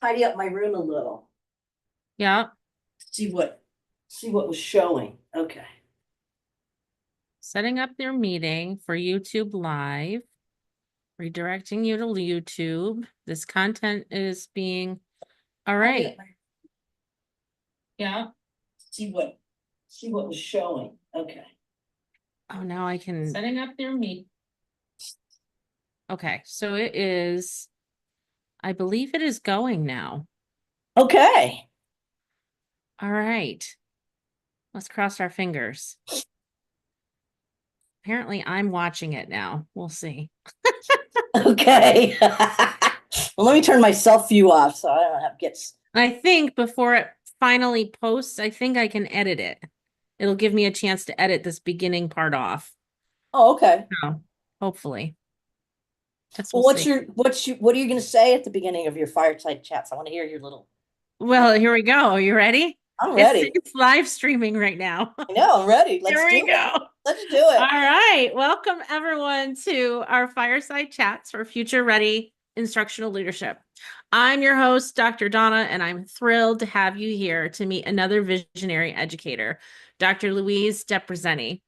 tidy up my room a little. Yeah. See what was showing. Okay. Setting up their meeting for YouTube Live, redirecting you to YouTube. This content is being, all Tidy right. up my Yeah. see what was showing. Okay. Oh, now I can. Setting up their meet. Okay, so it is, I believe it is going now. Okay. All right. Let's cross our fingers. Apparently, I'm watching it now. We'll see. Okay. Well, let me turn my self view off so I don't have gets. I think before it finally posts, I think I can edit it. It'll give me a chance to edit this beginning part off. Oh, okay. Oh, hopefully. Guess we'll Well, see. what are you going to say at the beginning of your fireside chats? I want to hear your little. Well, here we go. Are you ready? I'm It's ready. it's live streaming right now. I know. I'm ready. Here Let's we do it. go. Let's do All it. right. Welcome everyone to our Fireside Chats for Future Ready Instructional Leadership. I'm your host, Dr. Donna, and I'm thrilled to have you here to meet another visionary educator, Dr. Louise Debreczeny.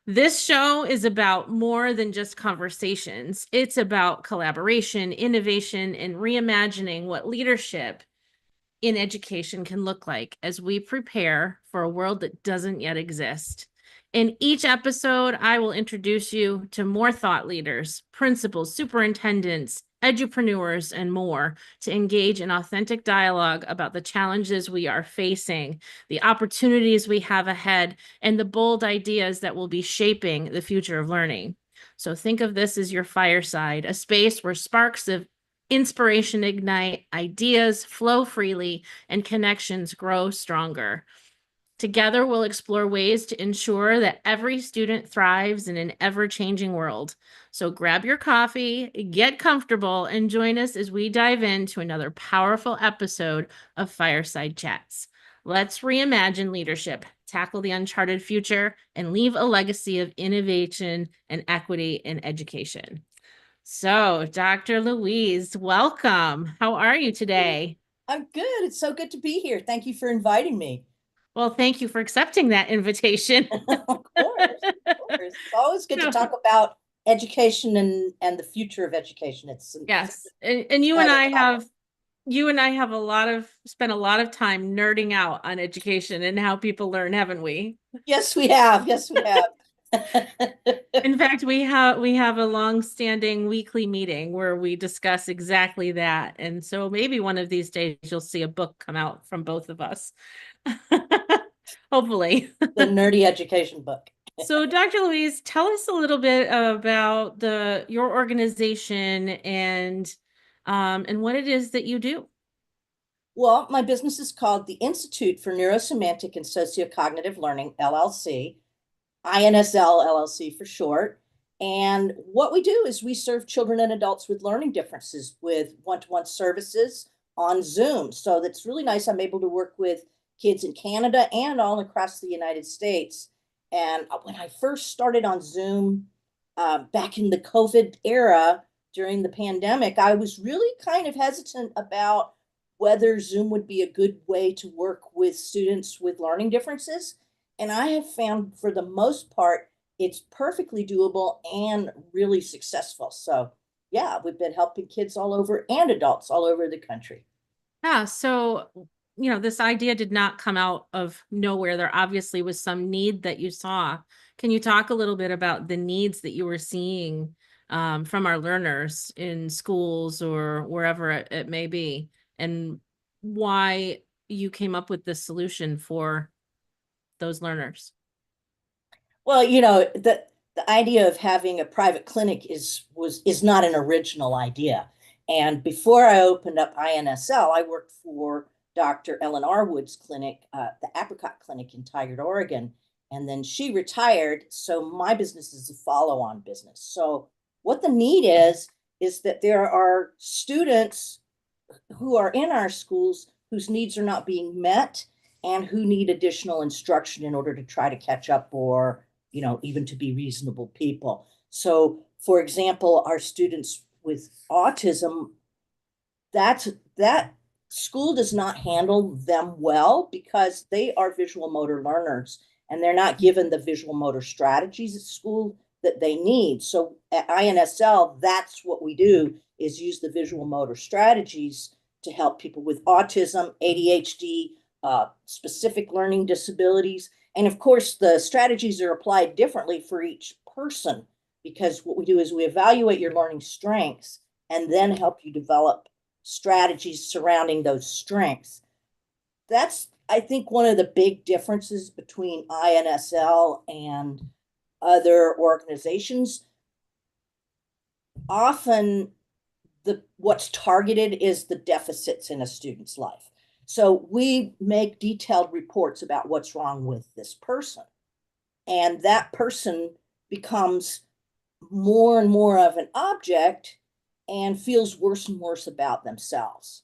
This show is about more than just conversations. It's about collaboration, innovation, and reimagining what leadership in education can look like as we prepare for a world that doesn't yet exist. In each episode, I will introduce you to more thought leaders, principals, superintendents, edupreneurs, and more to engage in authentic dialogue about the challenges we are facing, the opportunities we have ahead, and the bold ideas that will be shaping the future of learning. So think of this as your fireside, a space where sparks of inspiration ignite, ideas flow freely, and connections grow stronger. Together, we'll explore ways to ensure that every student thrives in an ever changing world. So grab your coffee, get comfortable, and join us as we dive into another powerful episode of Fireside Chats. Let's reimagine leadership, tackle the uncharted future, and leave a legacy of innovation and equity in education. So, Dr. Louise, welcome. How are you today? I'm good. It's so good to be here. Thank you for inviting me. Well, thank you for accepting that invitation. Of course. Of course. It's always good to So, talk about education and the future of education. It's an yes, and exciting topic. you and I have a lot of spent a lot of time nerding out on education and how people learn, haven't we? Yes, we have. Yes, we have. In fact, we have a long-standing weekly meeting where we discuss exactly that. And so maybe one of these days you'll see a book come out from both of us. Hopefully. The nerdy education book. So, Dr. Louise, tell us a little bit about the your organization and what it is that you do. Well, my business is called the Institute for Neurosemantic and Sociocognitive Learning, LLC, INSL LLC for short. And what we do is we serve children and adults with learning differences with one-to-one services on Zoom. So that's really nice. I'm able to work with kids in Canada and all across the United States. And when I first started on Zoom back in the COVID era during the pandemic, I was really kind of hesitant about whether Zoom would be a good way to work with students with learning differences. And I have found for the most part, it's perfectly doable and really successful. So, yeah, we've been helping kids all over and adults all over the country. Yeah, so this idea did not come out of nowhere. There obviously was some need that you saw. Can you talk a little bit about the needs that you were seeing from our learners in schools or wherever it may be, and why you came up with this solution for those learners? Well, the idea of having a private clinic is not an original idea. And before I opened up INSL, I worked for Dr. Ellen Arwood's clinic, the Apricot Clinic in Tigard, Oregon. And then she retired. So my business is a follow-on business. So what the need is that there are students who are in our schools whose needs are not being met and who need additional instruction in order to try to catch up or even to be reasonable people. So for example, our students with autism, that school does not handle them well because they are visual motor learners and they're not given the visual motor strategies at school that they need. So at INSL, that's what we do, is use the visual motor strategies to help people with autism, ADHD, specific learning disabilities. And of course, the strategies are applied differently for each person, because what we do is we evaluate your learning strengths and then help you develop strategies surrounding those strengths. That's, I think, one of the big differences between INSL and other organizations. Often what's targeted is the deficits in a student's life. So we make detailed reports about what's wrong with this person. And that person becomes more and more of an object and feels worse and worse about themselves.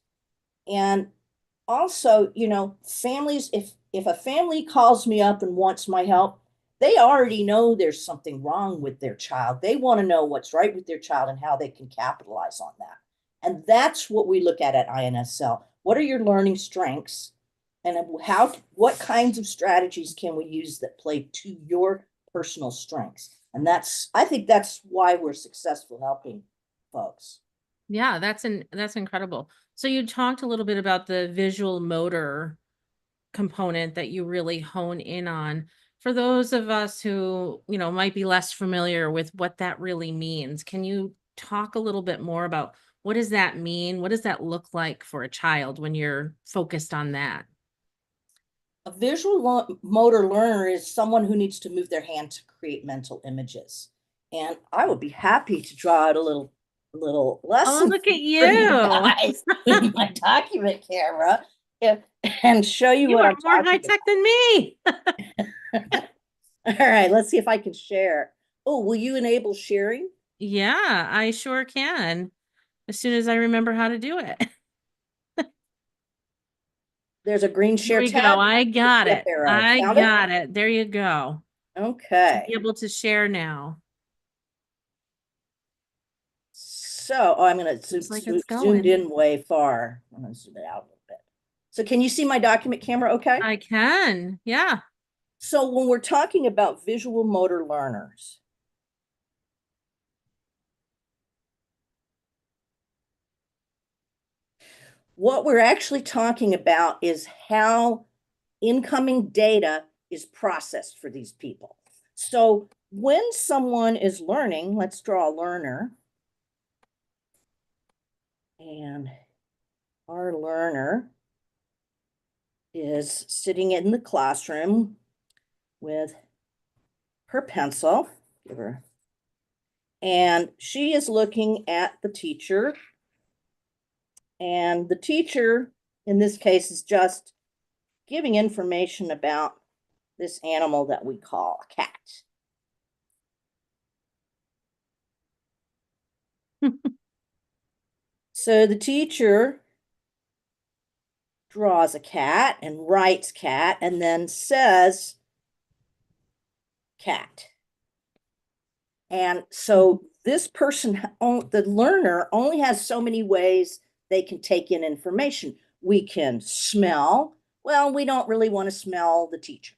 And also, families, if a family calls me up and wants my help, they already know there's something wrong with their child. They want to know what's right with their child and how they can capitalize on that. And that's what we look at INSL. What are your learning strengths? And what kinds of strategies can we use that play to your personal strengths? And I think that's why we're successful helping folks. Yeah, that's incredible. So you talked a little bit about the visual motor component that you really hone in on. For those of us who, might be less familiar with what that really means, can you talk a little bit more about what does that mean? What does that look like for a child when you're focused on that? A visual motor learner is someone who needs to move their hand to create mental images. And I would be happy to draw out a little Oh, lesson look at for you you. guys with my document camera, and show you You what are I'm more high talking tech than me. about. All right, let's see if I can share. Oh, will you enable sharing? Yeah, I sure can. As soon as I remember how to do it. There's a green There share we go. tab. I got Up it. arrow. I Found it? got it. There you go. Should be Okay. able to share now. So, I'm going to Looks like it's zoomed going. in way far. I'm going to zoom it out a little bit. So, can you see my document camera okay? I can. Yeah. So when we're talking about visual motor learners, what we're actually talking about is how incoming data is processed for these people. So when someone is learning, let's draw a learner. And our learner is sitting in the classroom with her pencil. Give her. And she is looking at the teacher. And the teacher, in this case, is just giving information about this animal that we call a cat. So the teacher draws a cat and writes cat and then says cat. And so this person, the learner, only has so many ways they can take in information. We can smell. Well, we don't really want to smell the teacher.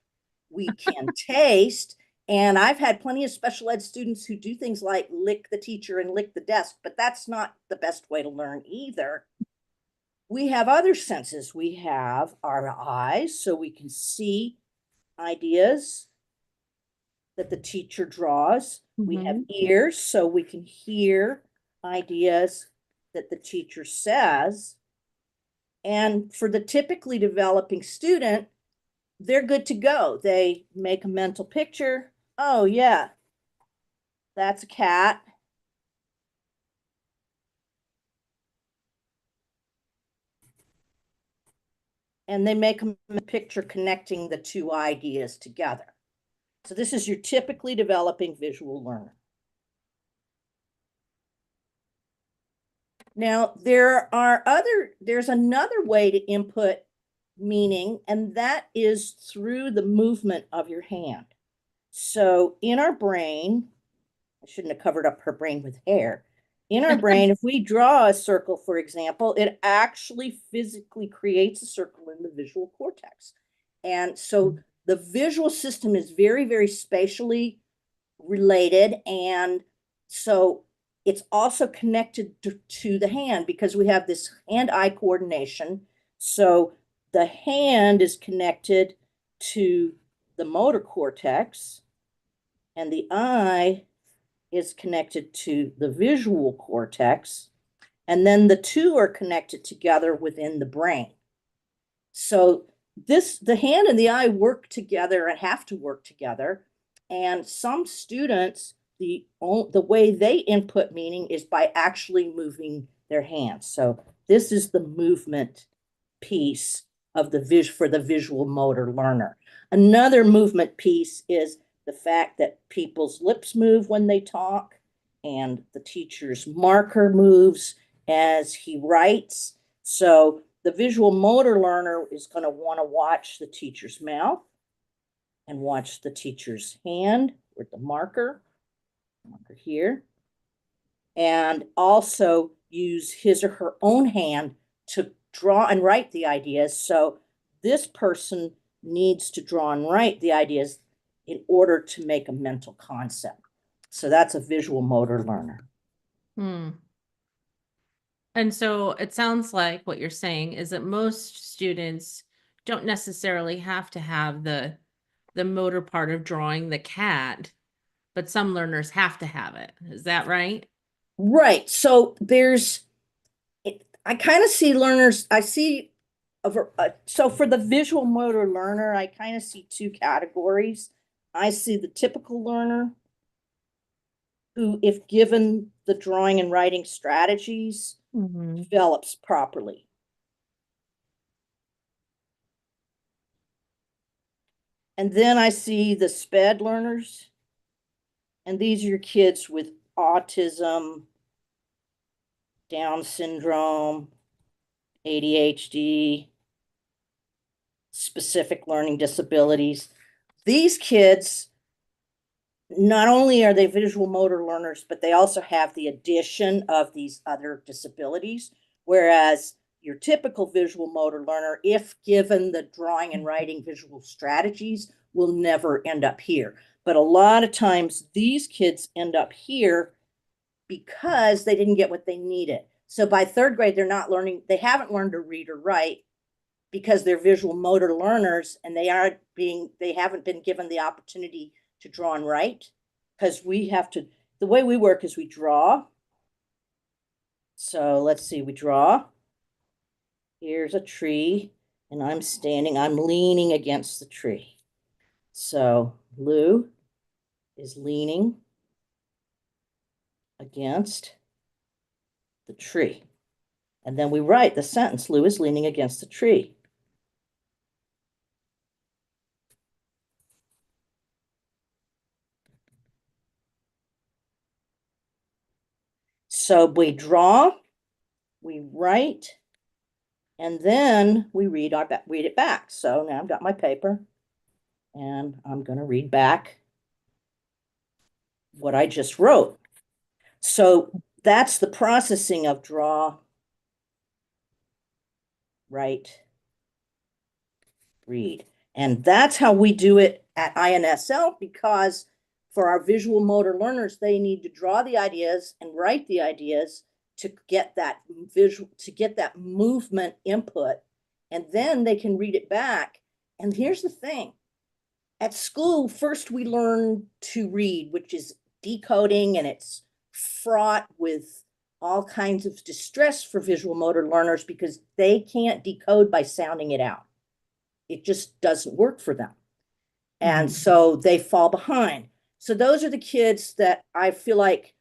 We can taste. And I've had plenty of special ed students who do things like lick the teacher and lick the desk, but that's not the best way to learn either. We have other senses. We have our eyes, so we can see ideas that the teacher draws. We have ears, so we can hear ideas that the teacher says. And for the typically developing student, they're good to go. They make a mental picture. Oh, yeah, that's a cat. And they make a picture connecting the two ideas together. So this is your typically developing visual learner. Now, there's another way to input meaning, and that is through the movement of your hand. So in our brain, I shouldn't have covered up her brain with hair. in our brain, if we draw a circle, for example, it actually physically creates a circle in the visual cortex. And so the visual system is very, very spatially related. And so it's also connected to the hand because we have this hand-eye coordination. So the hand is connected to the motor cortex, and the eye is connected to the visual cortex. And then the two are connected together within the brain. So the hand and the eye work together and have to work together. And some students, the way they input meaning is by actually moving their hands. So this is the movement piece of for the visual motor learner. Another movement piece is the fact that people's lips move when they talk, and the teacher's marker moves as he writes. So the visual motor learner is going to want to watch the teacher's mouth and watch the teacher's hand with the marker here, and also use his or her own hand to draw and write the ideas. So this person needs to draw and write the ideas in order to make a mental concept. So that's a visual motor learner. And so it sounds like what you're saying is that most students don't necessarily have to have the motor part of drawing the cat, but some learners have to have it. Is that right? Right. So I kind of see learners, so for the visual motor learner, I kind of see two categories. I see the typical learner who, if given the drawing and writing strategies, develops properly. And then I see the SPED learners, and these are your kids with autism, Down syndrome, ADHD, specific learning disabilities. These kids, not only are they visual motor learners, but they also have the addition of these other disabilities. Whereas your typical visual motor learner, if given the drawing and writing visual strategies, will never end up here. But a lot of times these kids end up here because they didn't get what they needed. So by third grade, they haven't learned to read or write because they're visual motor learners, and they haven't been given the opportunity to draw and write, because the way we work is we draw. So let's see, we draw. Here's a tree, and I'm leaning against the tree. So Lou is leaning against the tree. And then we write the sentence, Lou is leaning against the tree. So we draw, we write, and then we read it back. So now I've got my paper, and I'm going to read back what I just wrote. So that's the processing of draw, write, read. And that's how we do it at INSL, because for our visual motor learners, they need to draw the ideas and write the ideas to get that movement input, and then they can read it back. And here's the thing. At school, first we learn to read, which is decoding, and it's fraught with all kinds of distress for visual motor learners because they can't decode by sounding it out. It just doesn't work for them. And so they fall behind. So those are the kids that I feel like,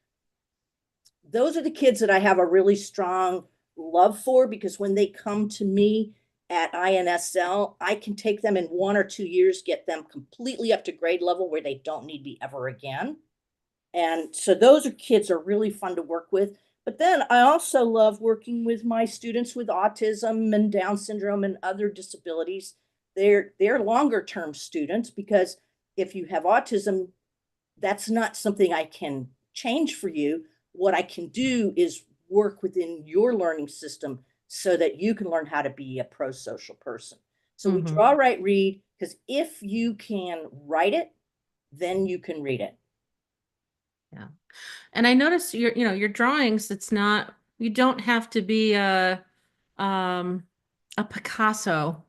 those are the kids that I have a really strong love for, because when they come to me at INSL, I can take them in 1 or 2 years, get them completely up to grade level where they don't need me ever again. And so those kids are really fun to work with. But then I also love working with my students with autism and Down syndrome and other disabilities. They're longer term students, because if you have autism, that's not something I can change for you. what I can do is work within your learning system so that you can learn how to be a pro-social person. So we Mhm. draw, write, read, because if you can write it, then you can read it. Yeah. And I noticed your drawings, you don't have to be um, a Picasso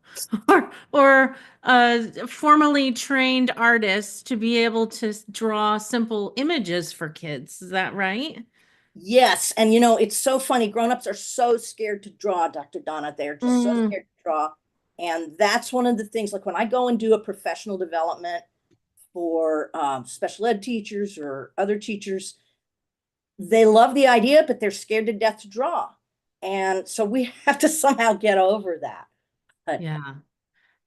or a formally trained artist to be able to draw simple images for kids. Is that right? Yes. And it's so funny. Grown-ups are so scared to draw, Dr. Donna. They're just so Mm, scared to draw. And that's one of the things, like when I go and do a professional development for special ed teachers or other teachers, they love the idea, but they're scared to death to draw. And so we have to somehow get over that. But yeah.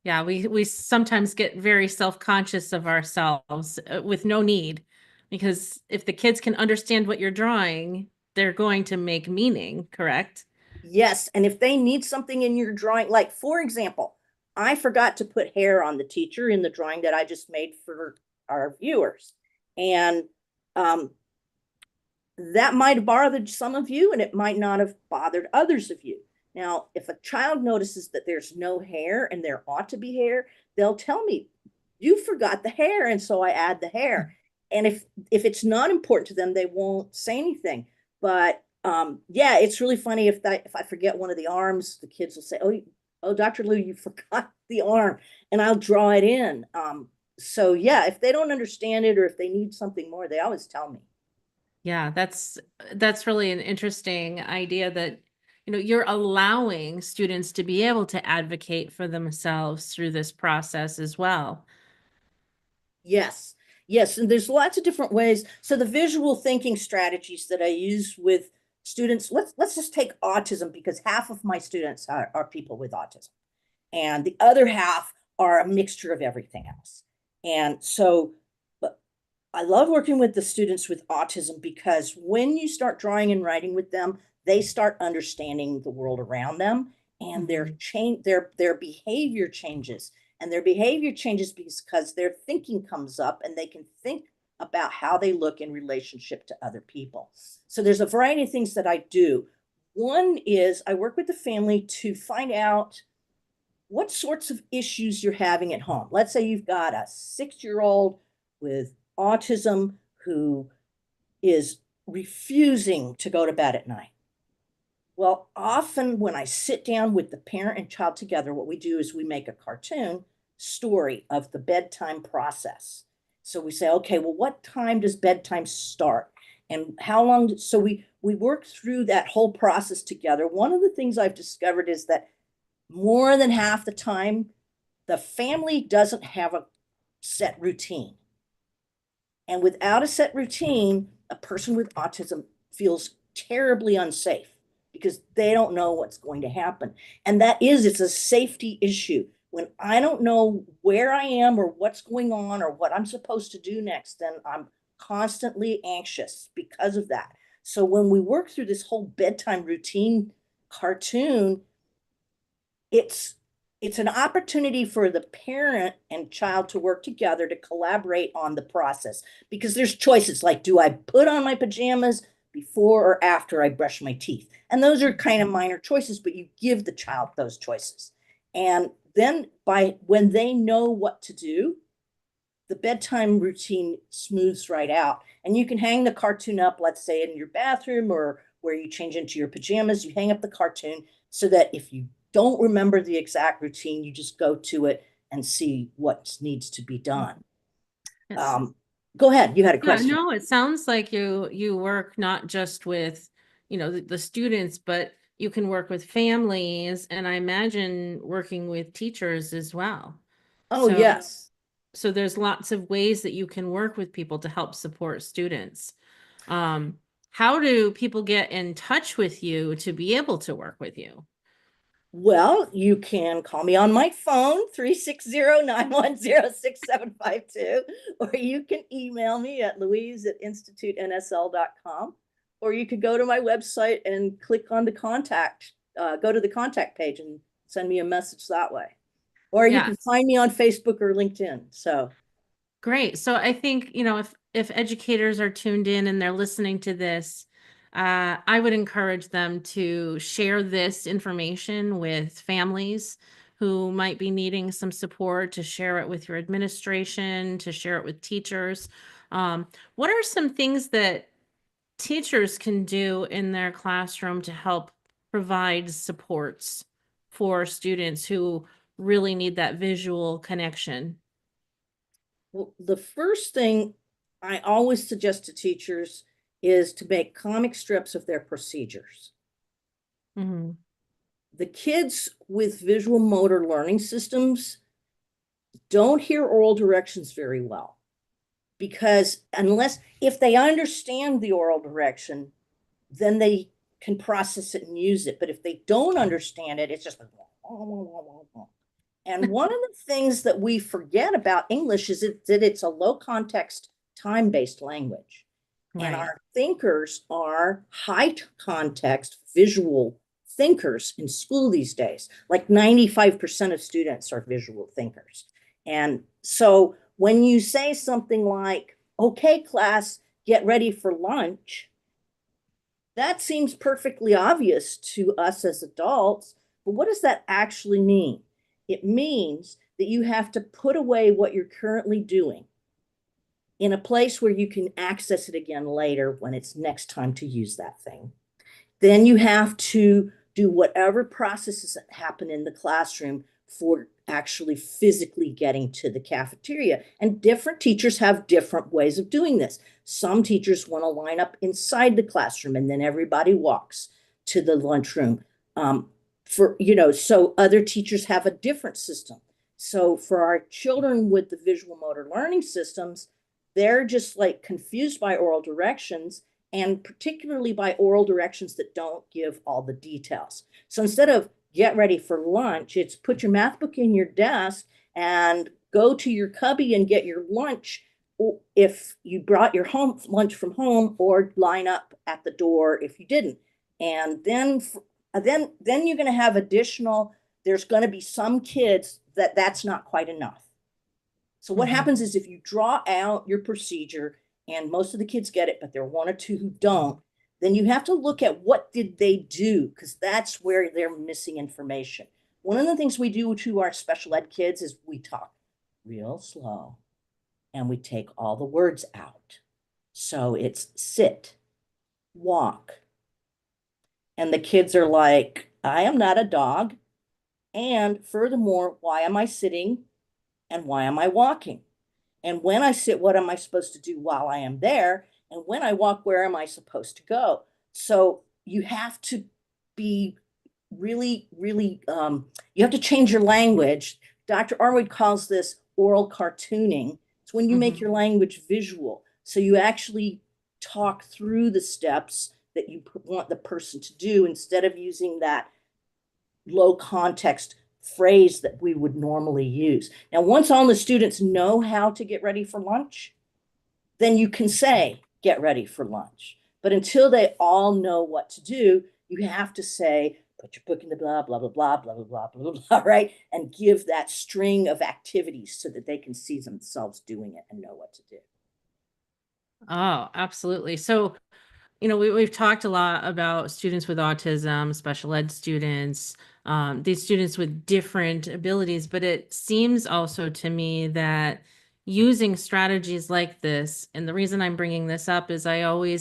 Yeah, we sometimes get very self-conscious of ourselves with no need, because if the kids can understand what you're drawing, they're going to make meaning, correct? yes, and if they need something in your drawing, like for example, I forgot to put hair on the teacher in the drawing that I just made for our viewers. And um, that might have bothered some of you and it might not have bothered others of you. Now, if a child notices that there's no hair and there ought to be hair, they'll tell me, you forgot the hair, and so I add the hair. And if it's not important to them, they won't say anything. But yeah, it's really funny if I forget one of the arms, the kids will say, oh, Dr. Lou, you forgot the arm, and I'll draw it in. So yeah, if they don't understand it or if they need something more, they always tell me. Yeah, that's really an interesting idea that you're allowing students to be able to advocate for themselves through this process as well. Yes. Yes. And there's lots of different ways. So the visual thinking strategies that I use with students, let's just take autism because half of my students are people with autism. And the other half are a mixture of everything else. And so but I love working with the students with autism because when you start drawing and writing with them, they start understanding the world around them and Mhm. their behavior changes. And their behavior changes because their thinking comes up and they can think about how they look in relationship to other people. So there's a variety of things that I do. One is I work with the family to find out what sorts of issues you're having at home. Let's say you've got a 6-year-old with autism who is refusing to go to bed at night. Well, often when I sit down with the parent and child together, what we do is we make a cartoon story of the bedtime process. So we say, okay, well, what time does bedtime start? And how long? So we work through that whole process together. One of the things I've discovered is that more than half the time, the family doesn't have a set routine. And without a set routine, a person with autism feels terribly unsafe because they don't know what's going to happen. And it's a safety issue. When I don't know where I am or what's going on or what I'm supposed to do next, then I'm constantly anxious because of that. So when we work through this whole bedtime routine cartoon, it's it's an opportunity for the parent and child to work together to collaborate on the process because there's choices like, do I put on my pajamas before or after I brush my teeth? And those are kind of minor choices, but you give the child those choices. And then by when they know what to do, the bedtime routine smooths right out. And you can hang the cartoon up, let's say in your bathroom or where you change into your pajamas, you hang up the cartoon so that if you don't remember the exact routine, you just go to it and see what needs to be done. It's Um, Go ahead. You had a Yeah, question. no, it sounds like you work not just with, the students, but you can work with families, and I imagine working with teachers as well. Oh, So yes. so there's lots of ways that you can work with people to help support students. Um, how do people get in touch with you to be able to work with you? Well, you can call me on my phone, 360-910-6752, or you can email me at louise@instituteNSL.com, or you could go to my website and click on go to the contact page and send me a message that way. Or you can Yes. find me on Facebook or LinkedIn. So, Great. So I think, if educators are tuned in and they're listening to this, I would encourage them to share this information with families who might be needing some support, to share it with your administration, to share it with teachers. What are some things that teachers can do in their classroom to help provide supports for students who really need that visual connection? Well, the first thing I always suggest to teachers is to make comic strips of their procedures. Mhm. The kids with visual motor learning systems don't hear oral directions very well because if they understand the oral direction, then they can process it and use it. But if they don't understand it, it's just like, and one of the things that we forget about English is that it's a low context, time based language. And Right. our thinkers are high context, visual thinkers in school these days. Like 95% of students are visual thinkers. And so when you say something like, okay, class, get ready for lunch, that seems perfectly obvious to us as adults, but what does that actually mean? It means that you have to put away what you're currently doing in a place where you can access it again later when it's next time to use that thing. Then you have to do whatever processes happen in the classroom for actually physically getting to the cafeteria. And different teachers have different ways of doing this. Some teachers want to line up inside the classroom and then everybody walks to the lunchroom. So other teachers have a different system. So for our children with the visual motor learning systems, they're just like confused by oral directions, and particularly by oral directions that don't give all the details. So instead of get ready for lunch, it's put your math book in your desk and go to your cubby and get your lunch if you brought your home lunch from home, or line up at the door if you didn't. And then you're going to have there's going to be some kids that's not quite enough. So what Mhm. happens is if you draw out your procedure, and most of the kids get it, but there are one or two who don't, then you have to look at what did they do, because that's where they're missing information. One of the things we do to our special ed kids is we talk real slow and we take all the words out. So it's sit, walk. And the kids are like, I am not a dog. And furthermore, why am I sitting and why am I walking? And when I sit, what am I supposed to do while I am there? And when I walk, where am I supposed to go? So you have to be really, really, you have to change your language. Dr. Arwood calls this oral cartooning. It's when you make Mhm. your language visual. So you actually talk through the steps that you want the person to do instead of using that low context phrase that we would normally use. Now, once all the students know how to get ready for lunch, then you can say, get ready for lunch. But until they all know what to do, you have to say, put your book in the blah, blah, blah, blah, blah, blah, blah, blah, blah, right? And give that string of activities so that they can see themselves doing it and know what to do. Oh, absolutely. So, we've talked a lot about students with autism, special ed students, these students with different abilities, but it seems also to me that using strategies like this, and the reason I'm bringing this up is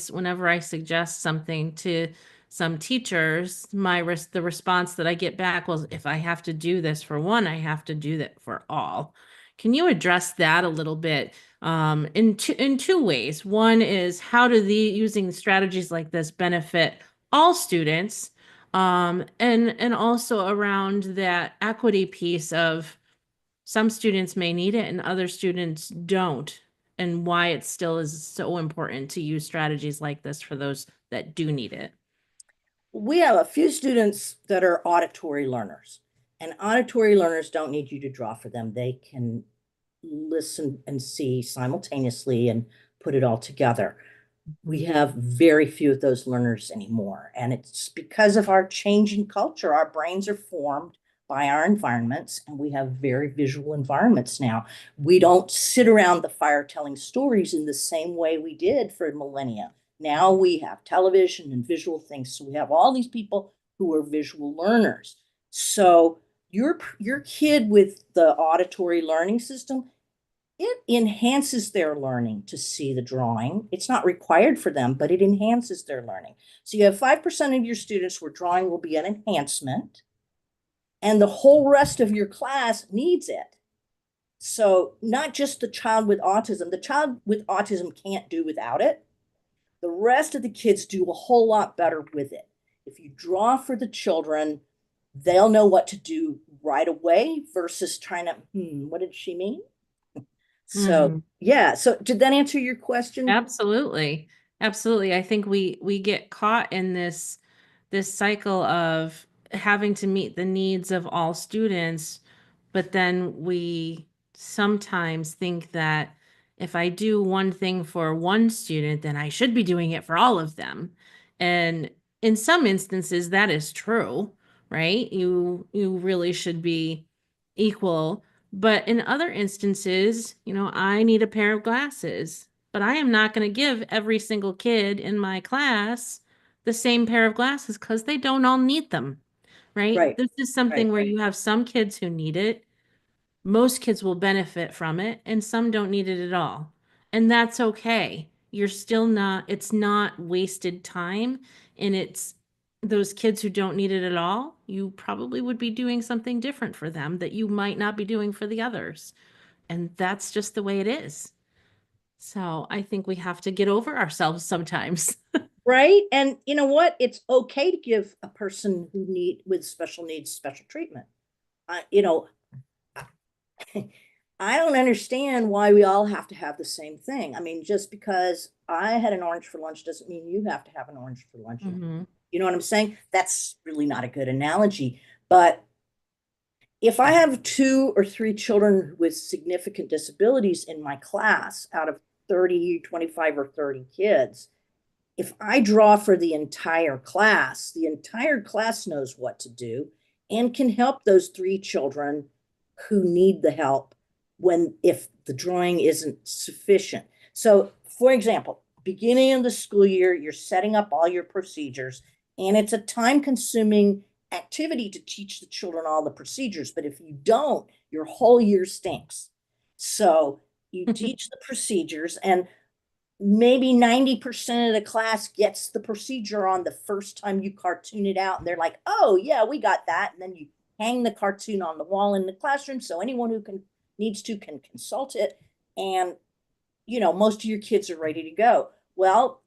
whenever I suggest something to some teachers, the response that I get back was, if I have to do this for one, I have to do that for all. Can you address that a little bit? In two ways. One is, how do using strategies like this benefit all students? And also around that equity piece of, some students may need it and other students don't, and why it still is so important to use strategies like this for those that do need it. We have a few students that are auditory learners, and auditory learners don't need you to draw for them. They can listen and see simultaneously and put it all together. We Mhm. have very few of those learners anymore. And it's because of our changing culture. Our brains are formed by our environments, and we have very visual environments now. We don't sit around the fire telling stories in the same way we did for millennia. Now we have television and visual things. So we have all these people who are visual learners. So your kid with the auditory learning system, it enhances their learning to see the drawing. It's not required for them, but it enhances their learning. So you have 5% of your students where drawing will be an enhancement, and the whole rest of your class needs it. So not just the child with autism can't do without it. The rest of the kids do a whole lot better with it. If you draw for the children, they'll know what to do right away versus trying to, what did she mean? So, Mm-hmm. yeah. So, did that answer your question? Absolutely. Absolutely. I think we get caught in this cycle of having to meet the needs of all students, but then we sometimes think that if I do one thing for one student, then I should be doing it for all of them. And in some instances that is true, right? You really should be equal. But in other instances, I need a pair of glasses, but I am not going to give every single kid in my class the same pair of glasses because they don't all need them, right? Right, This is something right. where you have some kids who need it, most kids will benefit from it, and some don't need it at all. And that's okay. You're still not, it's not wasted time. And it's those kids who don't need it at all, you probably would be doing something different for them that you might not be doing for the others. And that's just the way it is. So I think we have to get over ourselves sometimes. Right. And you know what? It's okay to give a person who need with special needs special treatment. I, you know, I don't understand why we all have to have the same thing. I mean, just because I had an orange for lunch doesn't mean you have to have an orange for lunch. Hmm. You know what I'm saying? That's really not a good analogy. But if I have 2 or 3 children with significant disabilities in my class out of 30, 25, or 30 kids, if I draw for the entire class knows what to do and can help those 3 children who need the help when if the drawing isn't sufficient. So, for example, beginning of the school year, you're setting up all your procedures, and it's a time-consuming activity to teach the children all the procedures. But if you don't, your whole year stinks. So you teach the procedures, and maybe 90% of the class gets the procedure on the first time you cartoon it out. And they're like, oh, yeah, we got that. And then you hang the cartoon on the wall in the classroom so anyone who needs to can consult it. And, most of your kids are ready to go. Well,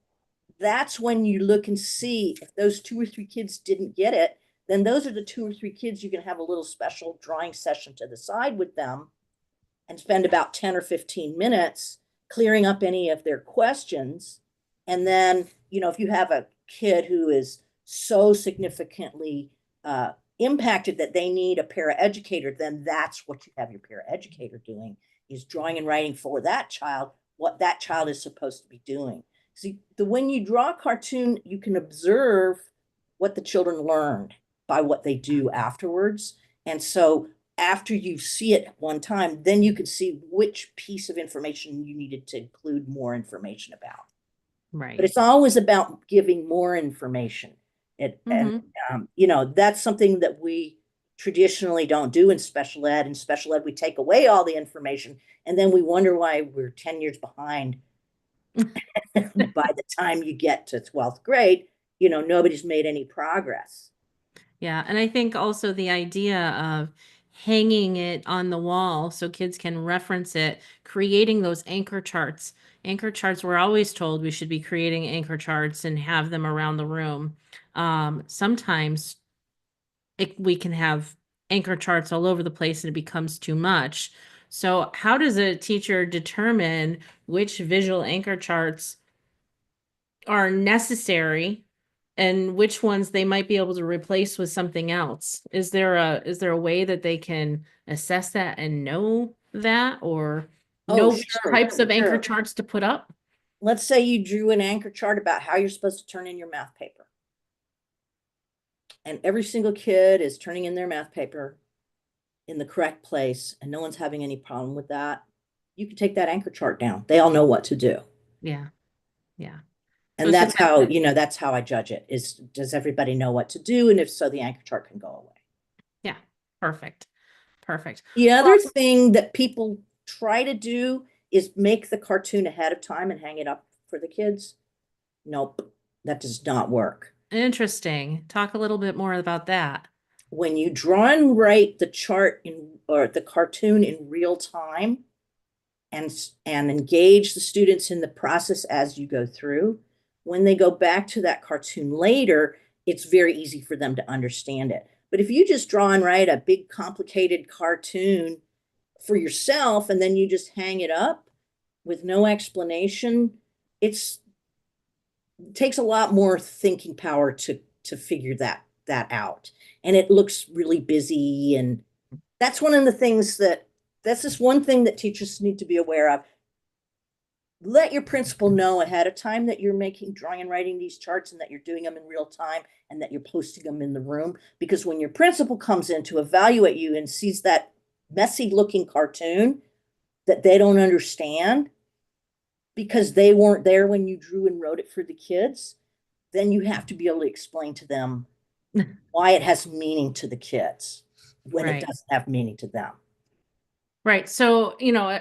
that's when you look and see if those 2 or 3 kids didn't get it, then those are the 2 or 3 kids you can have a little special drawing session to the side with them and spend about 10 or 15 minutes clearing up any of their questions. And then, if you have a kid who is so significantly impacted that they need a paraeducator, then that's what you have your paraeducator doing, is drawing and writing for that child what that child is supposed to be doing. See, when you draw a cartoon, you can observe what the children learned by what they do afterwards. And so after you see it one time, then you can see which piece of information you needed to include more information about. But Right. it's always about giving more information. And Hmm. that's something that we traditionally don't do in special ed. In special ed, we take away all the information, and then we wonder why we're 10 years behind by the time you get to 12th grade. Nobody's made any progress. Yeah, and I think also the idea of hanging it on the wall so kids can reference it, creating those anchor charts. Anchor charts, we're always told we should be creating anchor charts and have them around the room. Sometimes we can have anchor charts all over the place and it becomes too much. So, how does a teacher determine which visual anchor charts are necessary and which ones they might be able to replace with something else? Is there a way that they can assess that and know that, or Oh, know which sure, types of anchor sure. charts to put up? Let's say you drew an anchor chart about how you're supposed to turn in your math paper. And every single kid is turning in their math paper in the correct place, and no one's having any problem with that. You can take that anchor chart down. They all know what to do. Yeah, yeah. So And it's that's just, how, that's how I judge it is, does everybody know what to do? And if so, the anchor chart can go away. yeah, perfect. Perfect. The Well, other thing that people try to do is make the cartoon ahead of time and hang it up for the kids. Nope, that does not work. interesting. Talk a little bit more about that. When you draw and write the chart in or the cartoon in real time and engage the students in the process as you go through, when they go back to that cartoon later, it's very easy for them to understand it. But if you just draw and write a big complicated cartoon for yourself and then you just hang it up with no explanation, it takes a lot more thinking power to figure that out. And it looks really busy. And that's one of the things that's just one thing that teachers need to be aware of. Let your principal know ahead of time that you're making, drawing and writing these charts and that you're doing them in real time and that you're posting them in the room. Because when your principal comes in to evaluate you and sees that messy looking cartoon that they don't understand because they weren't there when you drew and wrote it for the kids, then you have to be able to explain to them why it has meaning to the kids when it Right. doesn't have meaning to them. Right. So,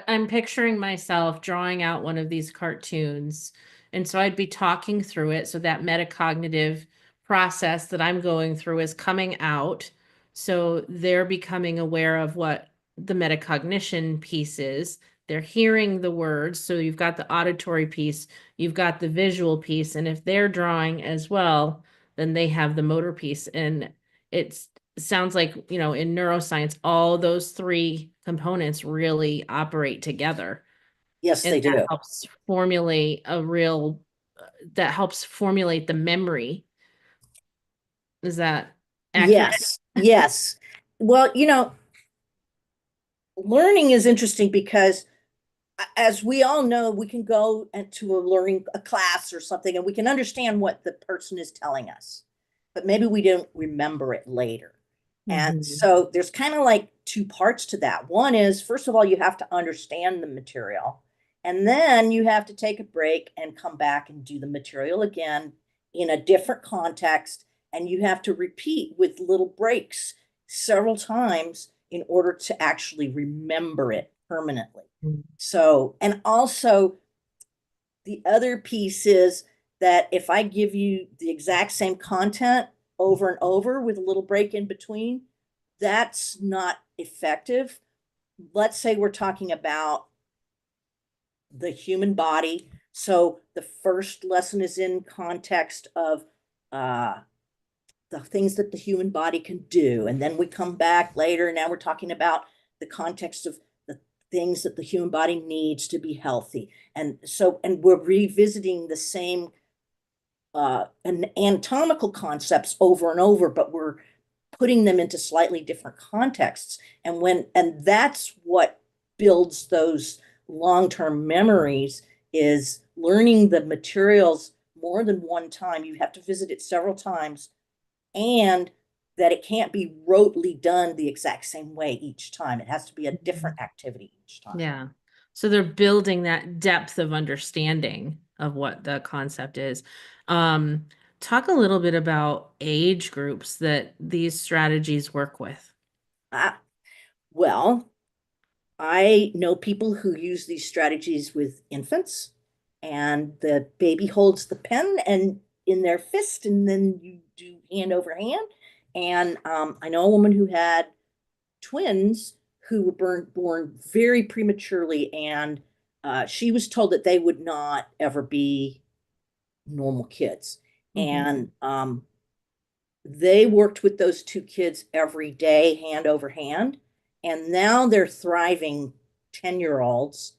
I'm picturing myself drawing out one of these cartoons. And so I'd be talking through it. So that metacognitive process that I'm going through is coming out. So they're becoming aware of what the metacognition piece is. They're hearing the words. So you've got the auditory piece, you've got the visual piece. And if they're drawing as well, then they have the motor piece. And it's sounds like, in neuroscience, all those three components really operate together. Yes, And they do. that helps formulate the memory. Is that accurate? Yes, yes. Well, learning is interesting because as we all know, we can go into a class or something and we can understand what the person is telling us, but maybe we don't remember it later. And Mhm. so there's kind of like two parts to that. One is, first of all, you have to understand the material, and then you have to take a break and come back and do the material again in a different context. And you have to repeat with little breaks several times in order to actually remember it permanently. So, and also the other piece is that if I give you the exact same content over and over with a little break in between, that's not effective. Let's say we're talking about the human body. So the first lesson is in context of uh, the things that the human body can do. And then we come back later. Now we're talking about the context of the things that the human body needs to be healthy. And so, and we're revisiting the same anatomical concepts over and over, but we're putting them into slightly different contexts. And that's what builds those long-term memories is learning the materials more than one time. You have to visit it several times and that it can't be rotely done the exact same way each time. It has to be a different activity each time. Yeah. So they're building that depth of understanding of what the concept is. Um, Talk a little bit about age groups that these strategies work with. Ah, well, I know people who use these strategies with infants, and the baby holds the pen and in their fist, and then you do hand over hand. And I know a woman who had twins who were born very prematurely, and she was told that they would not ever be normal kids. Mhm. And they worked with those two kids every day, hand over hand. And now they're thriving 10-year-olds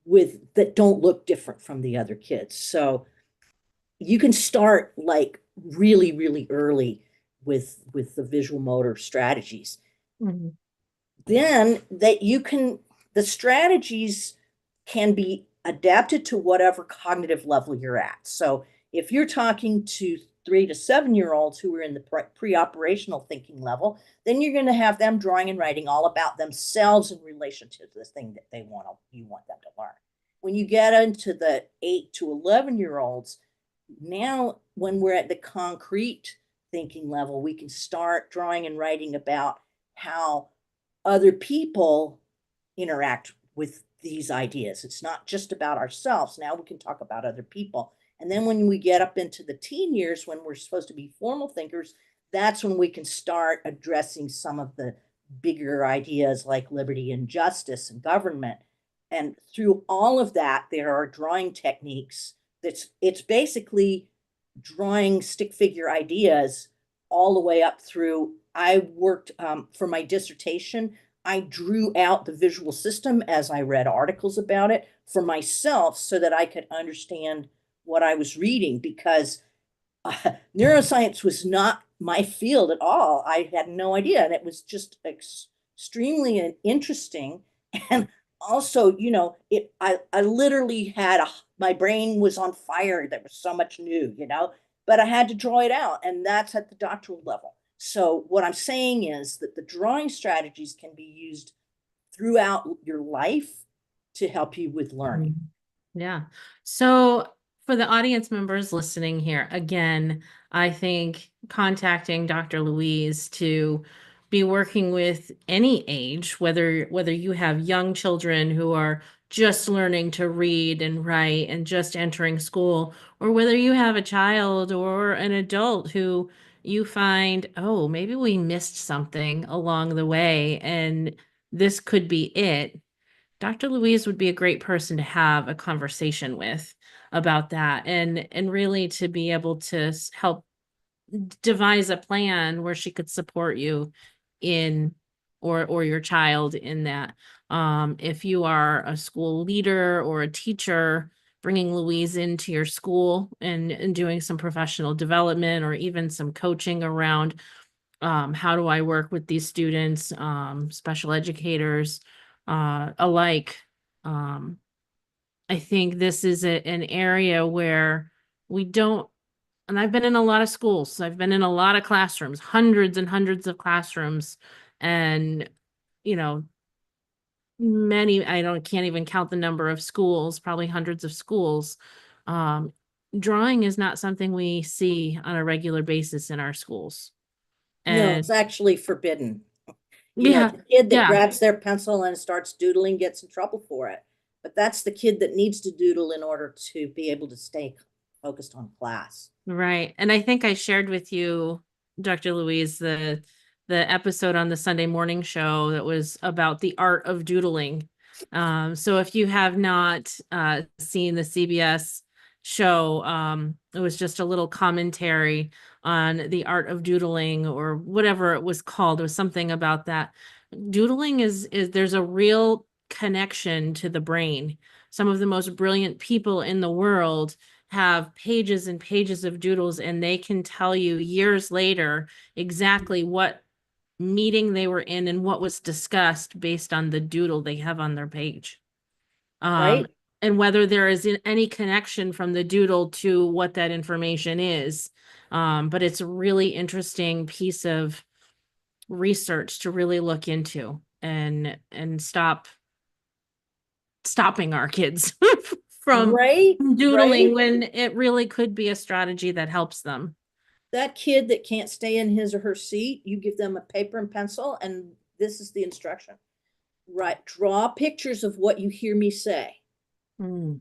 with that don't look different from the other kids. So you can start like really, really early with the visual motor strategies. Mhm. Then that you can the strategies can be adapted to whatever cognitive level you're at. So if you're talking to 3 to 7 year olds who are in the pre-operational thinking level, then you're going to have them drawing and writing all about themselves in relation to the thing that you want them to learn. When you get into the 8 to 11-year-olds, now when we're at the concrete thinking level, we can start drawing and writing about how other people interact with these ideas. It's not just about ourselves. Now we can talk about other people. And then when we get up into the teen years, when we're supposed to be formal thinkers, that's when we can start addressing some of the bigger ideas like liberty and justice and government. And through all of that, there are drawing techniques. It's basically drawing stick figure ideas all the way up through. I worked for my dissertation. I drew out the visual system as I read articles about it for myself so that I could understand what I was reading, because neuroscience was not my field at all. I had no idea. And it was just extremely interesting. And also, I literally had my brain was on fire. There was so much new, but I had to draw it out. And that's at the doctoral level. So what I'm saying is that the drawing strategies can be used throughout your life to help you with learning. Yeah. So for the audience members listening here, again, I think contacting Dr. Louise to be working with any age, whether you have young children who are just learning to read and write and just entering school, or whether you have a child or an adult who you find, oh, maybe we missed something along the way and this could be it. Dr. Louise would be a great person to have a conversation with about that, and really to be able to help devise a plan where she could support you in, or your child in that. If you are a school leader or a teacher, bringing Louise into your school and doing some professional development or even some coaching around how do I work with these students, special educators alike. Um, I think this is an area where we don't, and I've been in a lot of schools. I've been in a lot of classrooms, hundreds and hundreds of classrooms, and you know, many, can't even count the number of schools, probably hundreds of schools. Um, Drawing is not something we see on a regular basis in our schools. No, And it's actually forbidden. yeah, The kid that yeah, grabs their pencil and starts doodling gets in trouble for it. But that's the kid that needs to doodle in order to be able to stay focused on class. right. And I think I shared with you, Dr. Louise, the episode on the Sunday morning show that was about the art of doodling. So if you have not seen the CBS show, it was just a little commentary on the art of doodling or whatever it was called. It was something about that. Doodling is there's a real connection to the brain. Some of the most brilliant people in the world have pages and pages of doodles, and they can tell you years later exactly what meeting they were in and what was discussed based on the doodle they have on their page. Right? And whether there is any connection from the doodle to what that information is. But it's a really interesting piece of research to really look into and stopping our kids from Right? doodling Right? when it really could be a strategy that helps them. That kid that can't stay in his or her seat, you give them a paper and pencil, and this is the instruction. Right. Draw pictures of what you hear me say. Mm,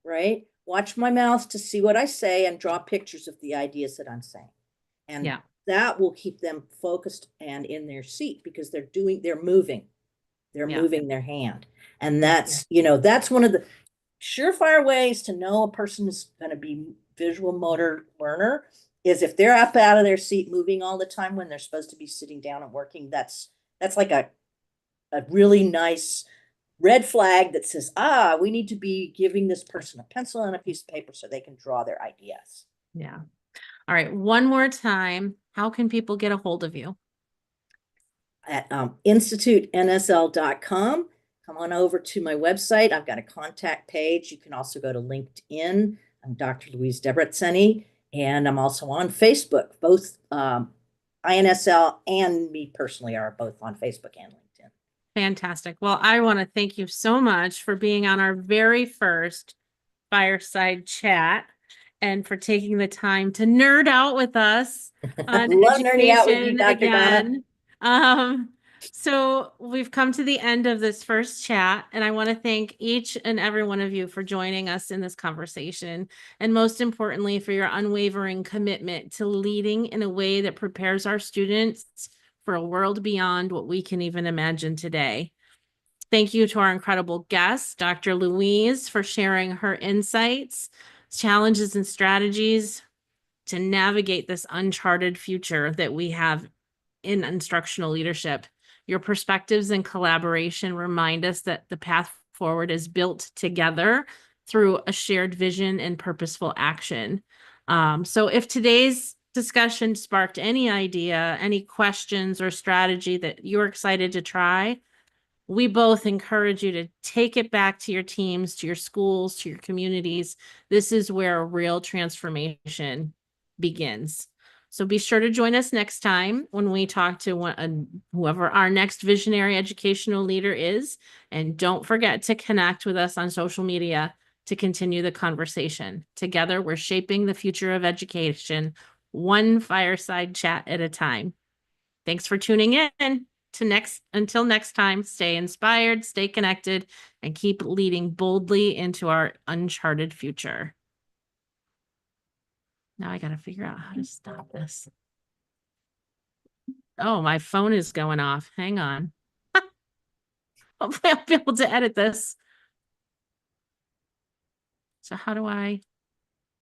Right? Watch my mouth to see what I say and draw pictures of the ideas that I'm saying. And yeah. that will keep them focused and in their seat because they're moving. They're Yeah. moving their hand. And Yeah. that's one of the surefire ways to know a person is going to be visual motor learner is if they're up out of their seat moving all the time when they're supposed to be sitting down and working. That's like a really nice red flag that says, we need to be giving this person a pencil and a piece of paper so they can draw their ideas. Yeah. All right. One more time. How can people get a hold of you? At instituteNSL.com. Come on over to my website. I've got a contact page. You can also go to LinkedIn. I'm Dr. Louise Debreczeny, and I'm also on Facebook. Both INSL and me personally are both on Facebook and LinkedIn. Fantastic. Well, I want to thank you so much for being on our very first Fireside Chat and for taking the time to nerd out with us on Love nerding out with you, education Dr. Donna. again. Um, so we've come to the end of this first chat, and I want to thank each and every one of you for joining us in this conversation, and most importantly, for your unwavering commitment to leading in a way that prepares our students for a world beyond what we can even imagine today. Thank you to our incredible guest, Dr. Louise, for sharing her insights, challenges, and strategies to navigate this uncharted future that we have in instructional leadership. Your perspectives and collaboration remind us that the path forward is built together through a shared vision and purposeful action. So if today's discussion sparked any idea, any questions or strategy that you're excited to try, we both encourage you to take it back to your teams, to your schools, to your communities. This is where real transformation begins. So be sure to join us next time when we talk to whoever our next visionary educational leader is. And don't forget to connect with us on social media to continue the conversation. Together, we're shaping the future of education, one fireside chat at a time. Thanks for tuning in. Until next time, stay inspired, stay connected, and keep leading boldly into our uncharted future. Now I got to figure out how to stop this. Oh, my phone is going off. Hang on. Hopefully I'll be able to edit this. So how do I